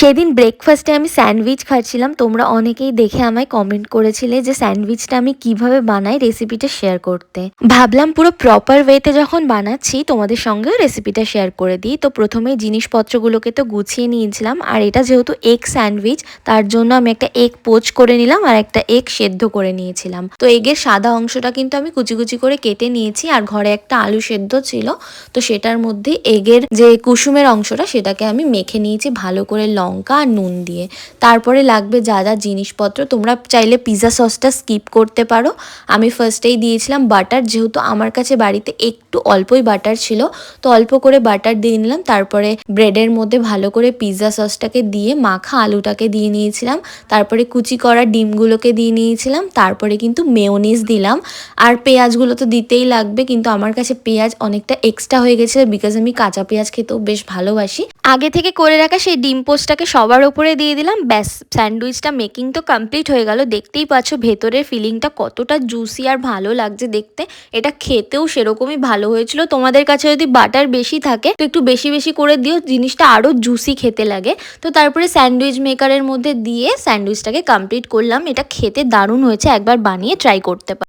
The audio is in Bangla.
সেদিন ব্রেকফাস্টে আমি স্যান্ডউইচ খাচ্ছিলাম। তোমরা অনেকেই দেখে আমায় কমেন্ট করেছিলে যে স্যান্ডউইচটা আমি কিভাবে বানাই রেসিপিটা শেয়ার করতে। ভাবলাম পুরো প্রপার ওয়েতে যখন বানাচ্ছি তোমাদের সঙ্গেও রেসিপিটা শেয়ার করে দিই। তো প্রথমেই জিনিসপত্রগুলোকে তো গুছিয়ে নিয়েছিলাম, আর এটা যেহেতু এগ স্যান্ডউইচ তার জন্য আমি একটা এগ পোচ করে নিলাম আর একটা এগ সেদ্ধ করে নিয়েছিলাম। তো এগের সাদা অংশটা কিন্তু আমি কুচি কুচি করে কেটে নিয়েছি, আর ঘরে একটা আলু সেদ্ধ ছিল, তো সেটার মধ্যে এগের যে কুসুমের অংশটা সেটাকে আমি মেখে নিয়েছি ভালো করে লঙ্কা আর নুন দিয়ে। তারপরে লাগবে যা যা জিনিসপত্র, তোমরা চাইলে পিৎজা সসটা স্কিপ করতে পারো। আমি ফার্স্টেই দিয়েছিলাম বাটার, যেহেতু আমার কাছে বাড়িতে একটু অল্পই বাটার ছিল তো অল্প করে বাটার দিয়ে নিলাম। তারপরে ব্রেডের মধ্যে ভালো করে পিৎজা সসটাকে দিয়ে মাখা আলুটাকে দিয়ে নিয়েছিলাম, তারপরে কুচি করা ডিমগুলোকে দিয়ে নিয়েছিলাম, তারপরে কিন্তু মেয়োনিজ দিলাম। আর পেঁয়াজগুলো তো দিতেই লাগবে, কিন্তু আমার কাছে পেঁয়াজ অনেকটা এক্সট্রা হয়ে গেছিলো বিকজ আমি কাঁচা পেঁয়াজ খেতেও বেশ ভালোবাসি। আগে থেকে করে রাখা সেই ডিম পোস্টটাকে সবার ওপরে দিয়ে দিলাম। ব্যাস, স্যান্ডউইচটা মেকিং তো কমপ্লিট হয়ে গেল। দেখতেই পাচ্ছ ভেতরের ফিলিংটা কতটা জুসি আর ভালো লাগছে দেখতে। এটা খেতেও সেরকমই ভালো হয়েছিল। তোমাদের কাছে যদি বাটার বেশি থাকে তো একটু বেশি বেশি করে দিও, জিনিসটা আরও জুসি খেতে লাগে। তো তারপরে স্যান্ডউইচ মেকারের মধ্যে দিয়ে স্যান্ডউইচটাকে কমপ্লিট করলাম। এটা খেতে দারুণ হয়েছে, একবার বানিয়ে ট্রাই করতে পারো।